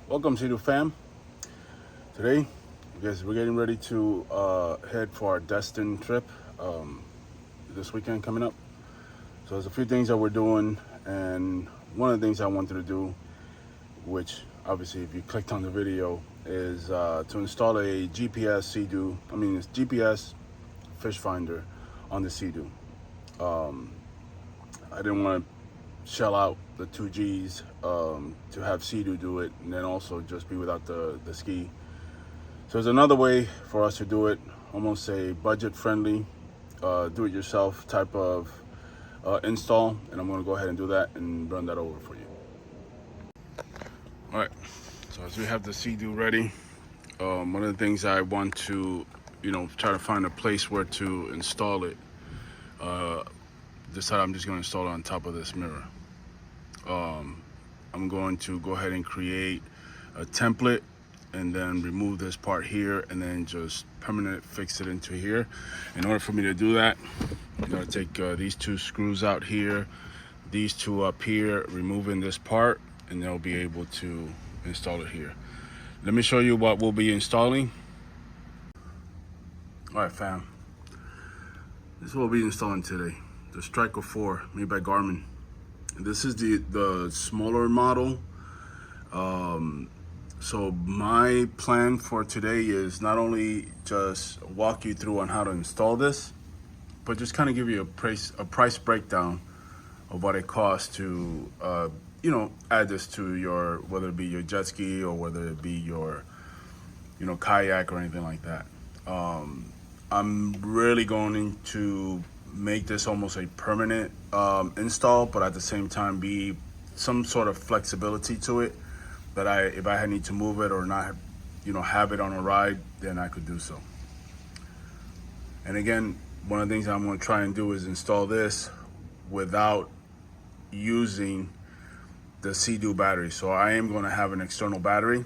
Welcome, Cedo fam. Today, I guess we're getting ready to head for our Destin trip this weekend coming up. So there's a few things that we're doing, and one of the things I wanted to do, which obviously if you clicked on the video, is to install a GPS Sea-Doo. It's GPS fish finder on the Sea-Doo. I didn't want to shell out the 2 Gs to have Sea-Doo do it, and then also just be without the ski. So there's another way for us to do it, almost a budget-friendly, do-it-yourself type of install, and I'm going to go ahead and do that and run that over for you. All right, so as we have the Sea-Doo ready, one of the things I want to, try to find a place where to install it. This time I'm just going to install it on top of this mirror. I'm going to go ahead and create a template and then remove this part here and then just permanently fix it into here. In order for me to do that, I'm going to take these 2 screws out here, these 2 up here, removing this part, and they'll be able to install it here. Let me show you what we'll be installing. All right, fam. This is what we'll be installing today. The Striker 4 made by Garmin. This is the smaller model. So my plan for today is not only just walk you through on how to install this, but just kind of give you a price breakdown of what it costs to add this to your, whether it be your jet ski or whether it be your kayak or anything like that. I'm really going to make this almost a permanent install, but at the same time be some sort of flexibility to it, that if I need to move it or not, have it on a ride, then I could do so. And again, one of the things I'm going to try and do is install this without using the Sea-Doo battery. So I am going to have an external battery.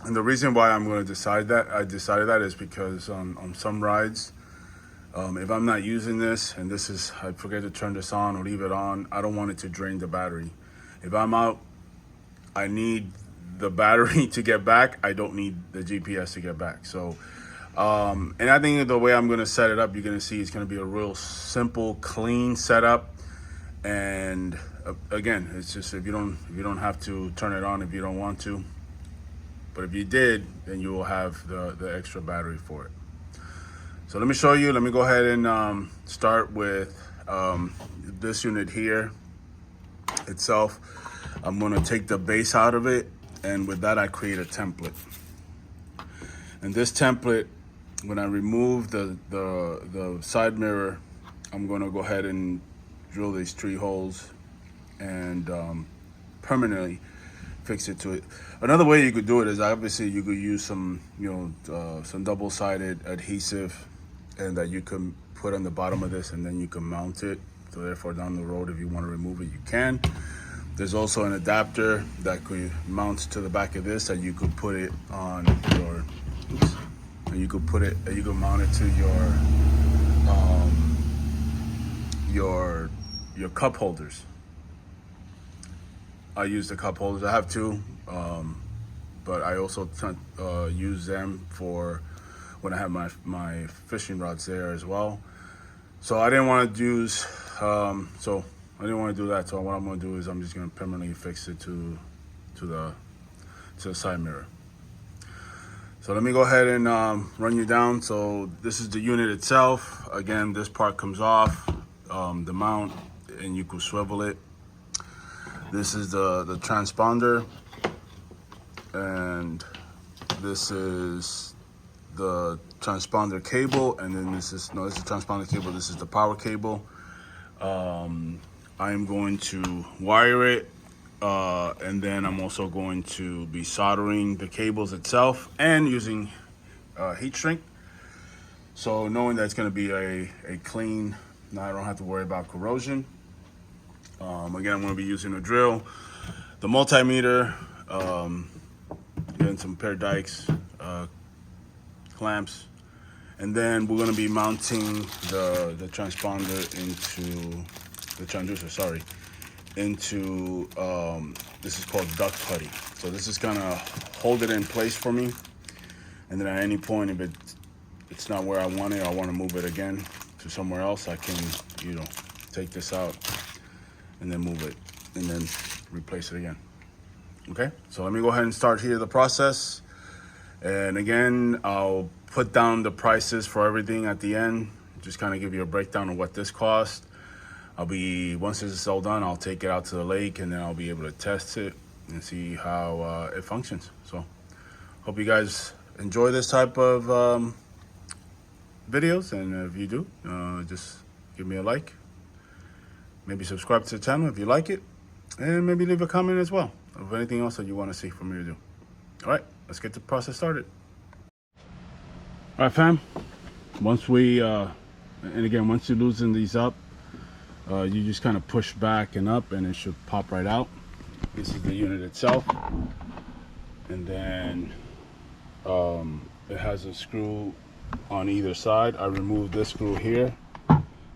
And the reason why I'm going to decided that is because on some rides, if I'm not using this, and I forget to turn this on or leave it on, I don't want it to drain the battery. If I'm out, I need the battery to get back. I don't need the GPS to get back. So, and I think the way I'm going to set it up, you're going to see it's going to be a real simple, clean setup. And again, it's just if you don't have to turn it on if you don't want to. But if you did, then you will have the extra battery for it. So let me show you. Let me go ahead and start with this unit here itself. I'm going to take the base out of it, and with that I create a template. And this template, when I remove the side mirror, I'm going to go ahead and drill these 3 holes and permanently fix it to it. Another way you could do it is obviously you could use some some double-sided adhesive, and that you can put on the bottom of this, and then you can mount it. So therefore down the road, if you want to remove it, you can. There's also an adapter that could mount to the back of this, that you could put it on you could mount it to your cup holders. I use the cup holders. I have 2, but I also use them for when I have my fishing rods there as well. So I didn't want to use, I didn't want to do that. So what I'm going to do is I'm just going to permanently fix it to the side mirror. So let me go ahead and run you down. So this is the unit itself. Again, this part comes off, the mount, and you could swivel it. This is the transponder, and this is the transponder cable, and then this is the transponder cable. This is the power cable. I'm going to wire it, and then I'm also going to be soldering the cables itself and using heat shrink. So knowing that it's going to be a clean, now I don't have to worry about corrosion. Again, I'm going to be using a drill, the multimeter, getting some pair dikes, clamps, and then we're going to be mounting the transponder into the transducer, into this is called duck putty. So this is gonna hold it in place for me, and then at any point if it's not where I want it, or I want to move it again to somewhere else, I can, you know, take this out and then move it and then replace it again. Okay, so let me go ahead and start here the process. And again, I'll put down the prices for everything at the end, just kind of give you a breakdown of what this cost. Once this is all done, I'll take it out to the lake and then I'll be able to test it and see how it functions. So hope you guys enjoy this type of videos, and if you do, just give me a like, maybe subscribe to the channel if you like it, and maybe leave a comment as well of anything else that you want to see from me to do. All right, let's get the process started. All right, fam, once we and again, once you loosen these up, you just kind of push back and up and it should pop right out. This is the unit itself, and then it has a screw on either side. I removed this screw here.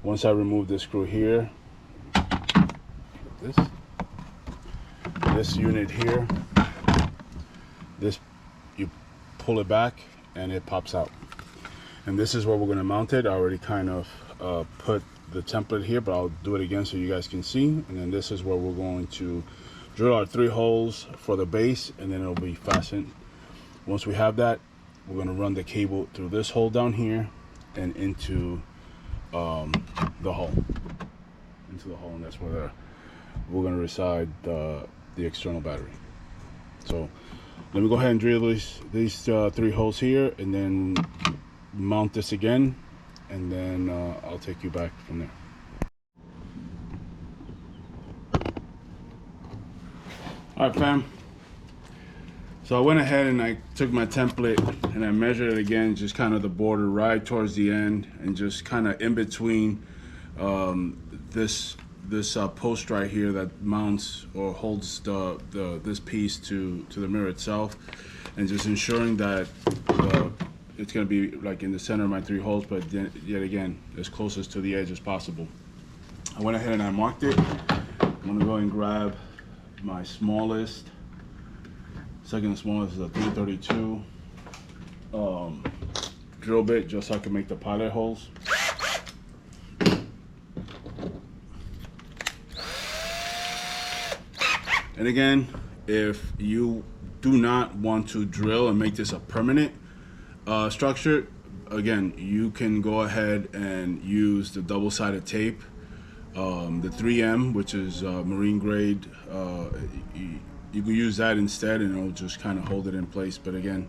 Once I remove this screw here, this unit here, this, you pull it back and it pops out. And this is where we're going to mount it. I already kind of put the template here, but I'll do it again so you guys can see. And then this is where we're going to drill our 3 holes for the base, and then it'll be fastened. Once we have that, we're going to run the cable through this hole down here and into the hole, and that's where we're going to reside the external battery. So let me go ahead and drill these 3 holes here, and then mount this again, and then I'll take you back from there. All right, fam. So I went ahead and I took my template and I measured it again, just kind of the border right towards the end, and just kind of in between this post right here that mounts or holds this piece to the mirror itself, and just ensuring that it's going to be like in the center of my 3 holes, but yet again as closest to the edge as possible. I went ahead and I marked it. I'm going to go and grab my smallest, second smallest is a 332 drill bit, just so I can make the pilot holes. And again, if you do not want to drill and make this a permanent structure, again, you can go ahead and use the double-sided tape, the 3M, which is marine grade. You can use that instead, and it'll just kind of hold it in place. But again,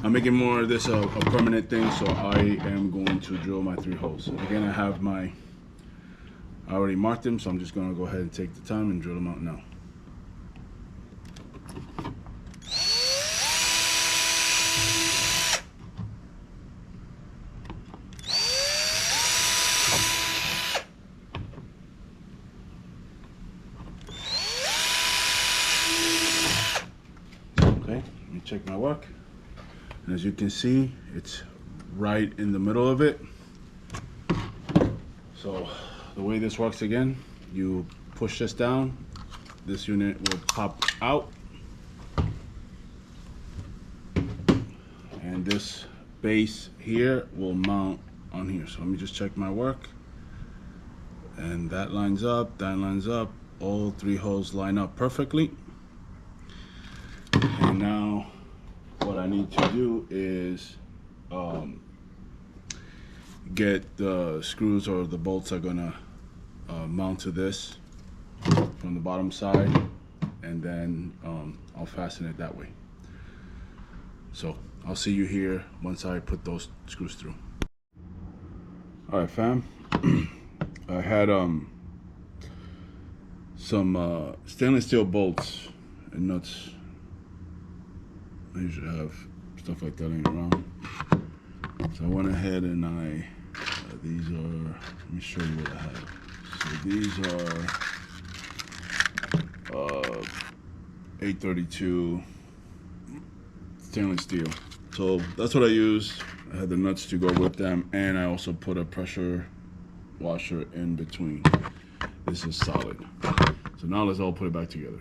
I'm making more of this a permanent thing, so I am going to drill my 3 holes. Again, I already marked them, so I'm just going to go ahead and take the time and drill them out now. Let me check my work, and as you can see, it's right in the middle of it. So the way this works, again, you push this down, this unit will pop out, and this base here will mount on here. So let me just check my work, and that lines up, all 3 holes line up perfectly. And now what I need to do is get the screws or the bolts are gonna mount to this from the bottom side, and then I'll fasten it that way. So I'll see you here once I put those screws through. All right, fam. I had some stainless steel bolts and nuts. I usually have stuff like that laying around. So I went ahead and these are, let me show you what I have. So these are 832 stainless steel. So that's what I used. I had the nuts to go with them, and I also put a pressure washer in between. This is solid. So now let's all put it back together.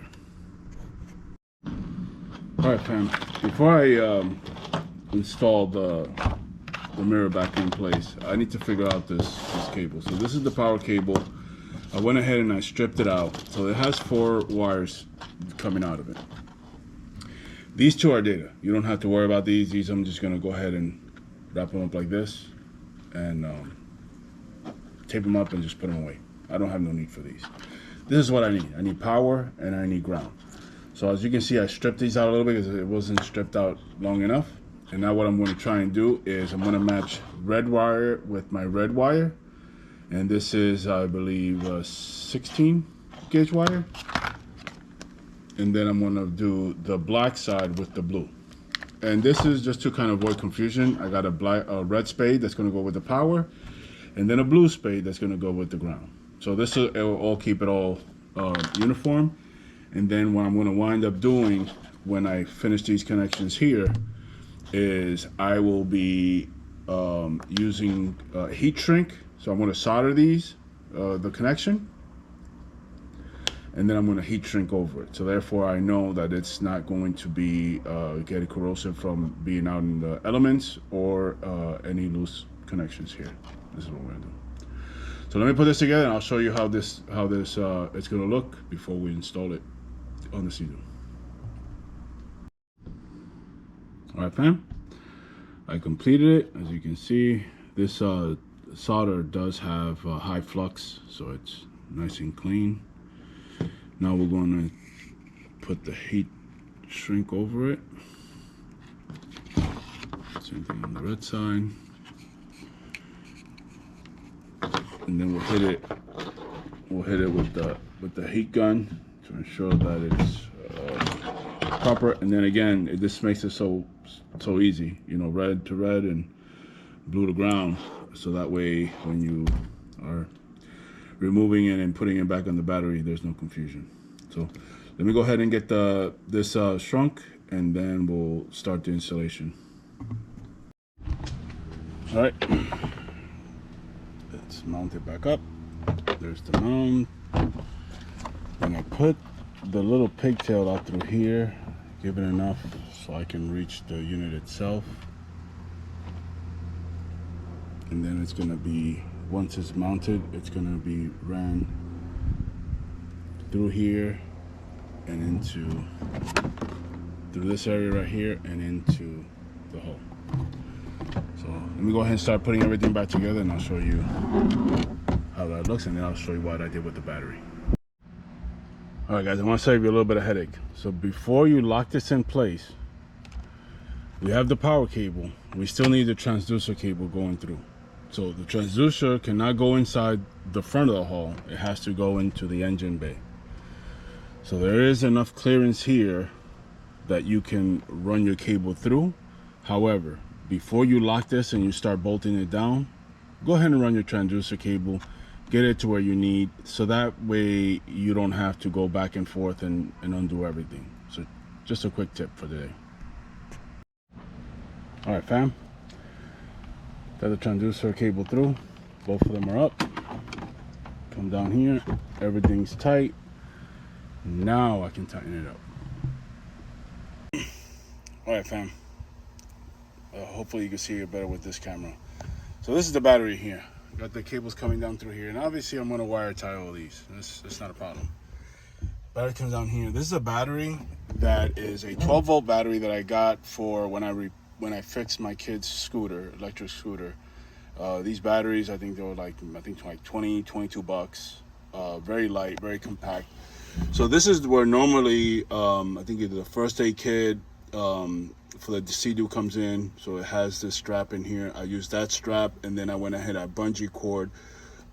All right, fam. Before I install the mirror back in place, I need to figure out this cable. So this is the power cable. I went ahead and I stripped it out. So it has 4 wires coming out of it. These 2 are data. You don't have to worry about these. These I'm just gonna go ahead and wrap them up like this and tape them up and just put them away. I don't have no need for these. This is what I need. I need power and I need ground. So as you can see, I stripped these out a little bit because it wasn't stripped out long enough. And now what I'm going to try and do is I'm going to match red wire with my red wire. And this is, I believe, 16 gauge wire. And then I'm going to do the black side with the blue. And this is just to kind of avoid confusion. I got a red spade that's going to go with the power. And then a blue spade that's going to go with the ground. So this will all keep it all uniform. And then what I'm going to wind up doing when I finish these connections here is I will be using heat shrink. So I'm going to solder these, the connection, and then I'm going to heat shrink over it. So therefore I know that it's not going to be getting corrosive from being out in the elements or any loose connections here. This is what we're going to do. So let me put this together and I'll show you how this it's going to look before we install it on the Sea-Doo. All right, fam. I completed it. As you can see, this solder does have high flux, so it's nice and clean. Now we're going to put the heat shrink over it. Same thing on the red side. And then we'll hit it with the heat gun to ensure that it's proper. And then again, this makes it so easy, you know, red to red and blue to ground, so that way when you are removing it and putting it back on the battery, there's no confusion. So let me go ahead and get this shrunk, and then we'll start the installation. All right, let's mount it back up. There's the mount. Then I put the little pigtail out through here, give it enough so I can reach the unit itself. And then it's gonna be, once it's mounted, it's gonna be ran through here and through this area right here and into the hole. So let me go ahead and start putting everything back together, and I'll show you how that looks, and then I'll show you what I did with the battery. All right, guys, I want to save you a little bit of headache. So before you lock this in place, we have the power cable. We still need the transducer cable going through. So the transducer cannot go inside the front of the hull. It has to go into the engine bay. So there is enough clearance here that you can run your cable through. However, before you lock this and you start bolting it down, go ahead and run your transducer cable, get it to where you need, so that way you don't have to go back and forth and undo everything. So just a quick tip for today. All right, fam. Got the transducer cable through. Both of them are up. Come down here. Everything's tight. Now I can tighten it up. All right, fam. Hopefully you can see it better with this camera. So this is the battery here. Got the cables coming down through here, and obviously I'm going to wire tie all these. That's not a problem. Battery comes down here. This is a battery that is a 12-volt battery that I got for when I fixed my kid's scooter, electric scooter. These batteries, I think they were like 20, 22 bucks. Very light, very compact. So this is where normally I think the first aid kit for the Sea-Doo comes in. So it has this strap in here. I used that strap, and then I went ahead and bungee cord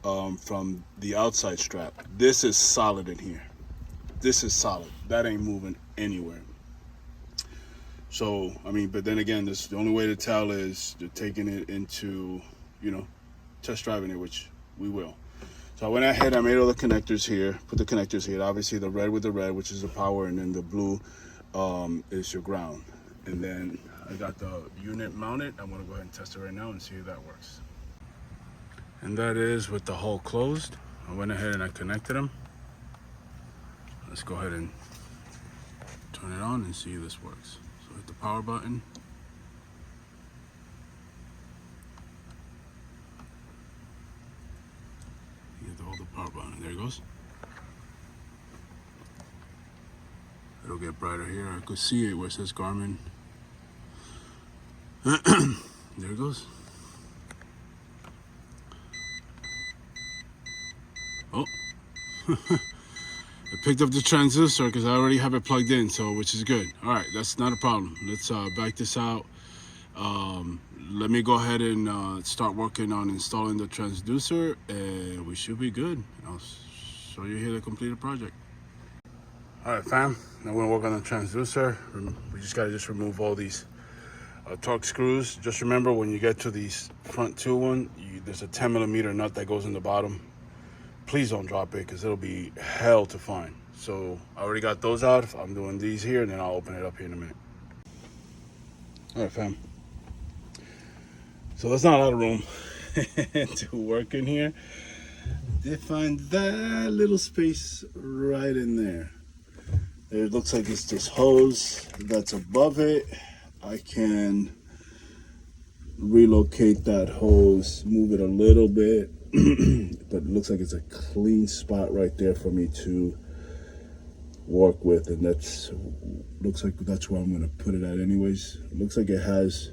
from the outside strap. This is solid in here. This is solid. That ain't moving anywhere. So I mean, but then again, this the only way to tell is you're taking it into, you know, test driving it, which we will. So I went ahead, I made all the connectors here, put the connectors here. Obviously the red with the red, which is the power, and then the blue is your ground. And then I got the unit mounted. I'm gonna go ahead and test it right now and see if that works. And that is with the hull closed. I went ahead and I connected them. let's go ahead and turn it on and see if this works. So hit the power button. Hold the power button. There it goes. It'll get brighter here. I could see it where it says Garmin. There it goes. Oh. It picked up the transistor because I already have it plugged in, so which is good. All right, that's not a problem. Let's back this out. Let me go ahead and start working on installing the transducer, and we should be good. I'll show you here the completed project. All right, fam. Now we're gonna work on the transducer. We just gotta remove all these torque screws. Just remember when you get to these front two there's a 10 millimeter nut that goes in the bottom. Please don't drop it because it'll be hell to find. So I already got those out. I'm doing these here, and then I'll open it up here in a minute. All right, fam. So there's not a lot of room to work in here. They find that little space right in there. It looks like it's this hose that's above it. I can relocate that hose, move it a little bit, but it looks like it's a clean spot right there for me to work with, and looks like that's where I'm gonna put it at anyways. It looks like it has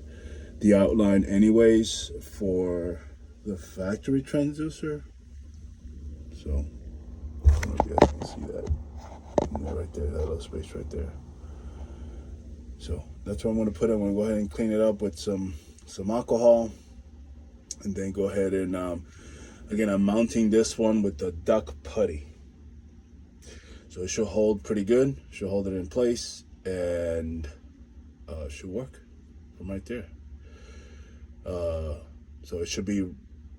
the outline anyways for the factory transducer. So I don't know if you guys can see that. Right there, that little space right there. So that's what I'm going to put. I'm going to go ahead and clean it up with some alcohol, and then go ahead and again, I'm mounting this one with the duck putty, so it should hold pretty good. Should hold it in place, and should work from right there. So it should be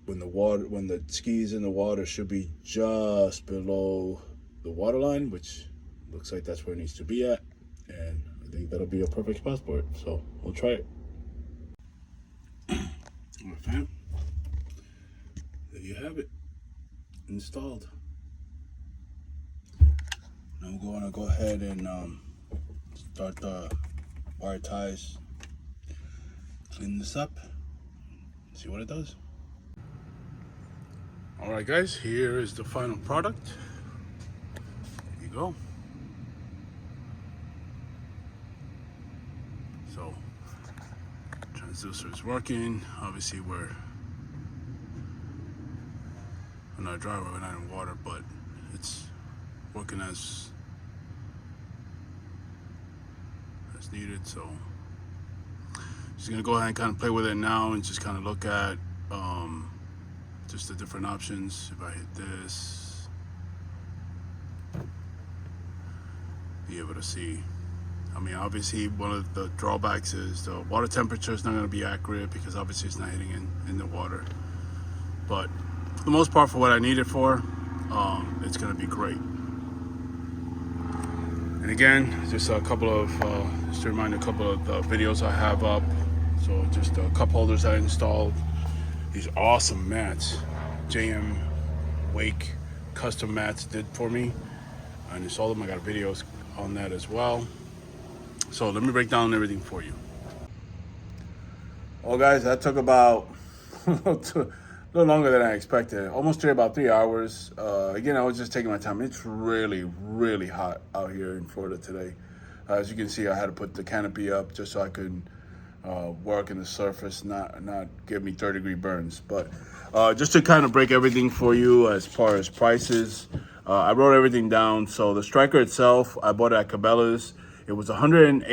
when the ski's in the water, should be just below the water line, which looks like that's where it needs to be at, and I think that'll be a perfect spot for it. So we'll try it. All right, fam. There you have it, installed. Now I'm going to go ahead and start the wire ties, clean this up, see what it does. All right, guys, here is the final product. There you go. So transducer is working. Obviously we're not dry, we're not in water, but it's working as needed. So just gonna go ahead and kind of play with it now and just kind of look at just the different options. If I hit this, be able to see. I mean, obviously one of the drawbacks is the water temperature is not going to be accurate because obviously it's not hitting in the water. But for the most part, for what I need it for, it's going to be great. And again, just a couple of, just to remind a couple of the videos I have up. So just the cup holders I installed. These awesome mats, JM Wake custom mats did for me. I installed them. I got videos on that as well. So let me break down everything for you. Well, guys, that took about a little longer than I expected. Almost about 3 hours. Again, I was just taking my time. It's really, really hot out here in Florida today. As you can see, I had to put the canopy up just so I could work in the surface, not give me third-degree burns. But just to kind of break everything for you as far as prices, I wrote everything down. So the striker itself, I bought it at Cabela's. It was $108.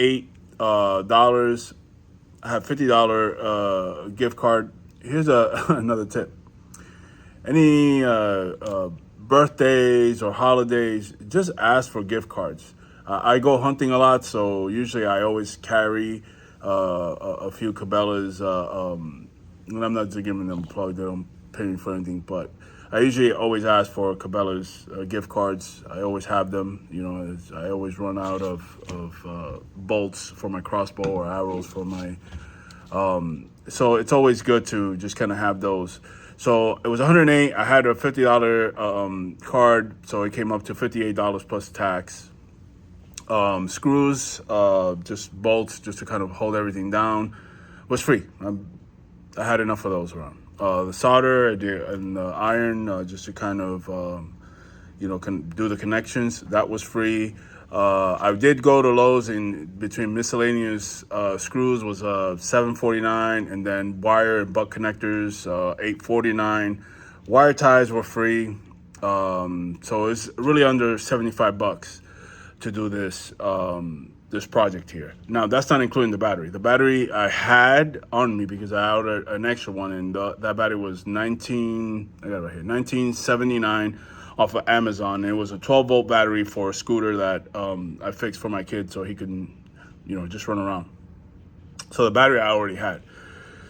I have $50 gift card. Here's another tip. Any birthdays or holidays, just ask for gift cards. I go hunting a lot, so usually I always carry a few Cabela's, and I'm not just giving them a plug, they don't pay me for anything, but I usually always ask for Cabela's gift cards. I always have them, you know, I always run out of bolts for my crossbow or arrows for my, so it's always good to just kind of have those. So it was 108. I had a $50 card, so it came up to $58 plus tax. Screws, just bolts, just to kind of hold everything down, was free. I had enough of those around. The solder and the iron, just to kind of do the connections, that was free. I did go to Lowe's in between miscellaneous screws was $7.49, and then wire and butt connectors $8.49. Wire ties were free, so it's really under $75 to do this project here. Now that's not including the battery. The battery I had on me because I ordered an extra one, and that battery was 1979 off of Amazon. It was a 12-volt battery for a scooter that I fixed for my kid so he can, just run around. So the battery I already had.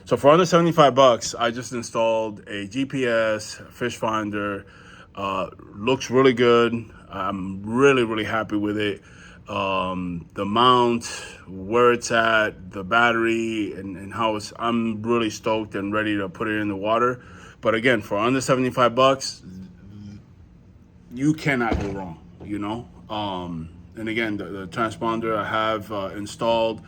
So for under $75, I just installed a GPS, fish finder. Looks really good. I'm really, really happy with it. The mount, where it's at, the battery, and how I'm really stoked and ready to put it in the water. But again, for under $75, you cannot go wrong, And again, the transponder I have installed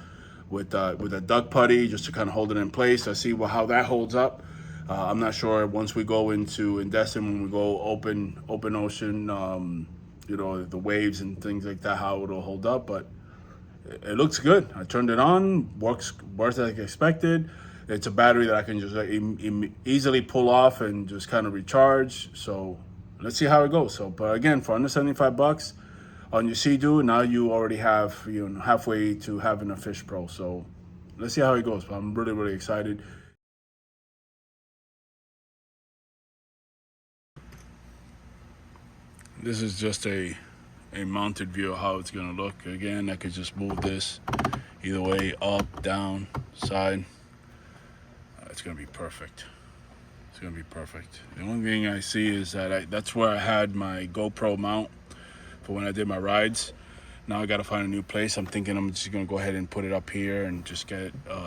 with a duck putty just to kind of hold it in place. I see how that holds up. I'm not sure once we go into Destin, when we go open ocean, the waves and things like that, how it'll hold up. But it looks good. I turned it on, works like expected. It's a battery that I can just easily pull off and just kind of recharge. So let's see how it goes. So, but again, for under $75 on your Sea-Doo, now you already have halfway to having a Fish Pro. So let's see how it goes. But I'm really, really excited. This is just a mounted view of how it's gonna look. Again, I could just move this either way, up, down, side. It's gonna be perfect. It's gonna be perfect. The only thing I see is that that's where I had my GoPro mount for when I did my rides. Now I gotta find a new place. I'm thinking I'm just gonna go ahead and put it up here and just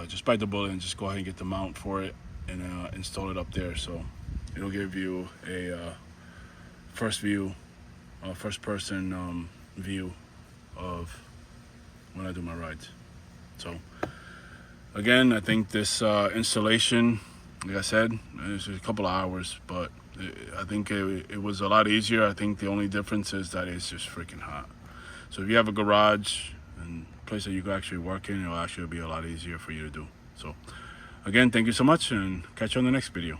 just bite the bullet and just go ahead and get the mount for it and install it up there. So it'll give you a first person view of when I do my rides. So again, I think this installation, like I said, it's a couple of hours, but I think it was a lot easier. I think the only difference is that it's just freaking hot. So if you have a garage and place that you can actually work in, it'll actually be a lot easier for you to do. So again, thank you so much, and catch you on the next video.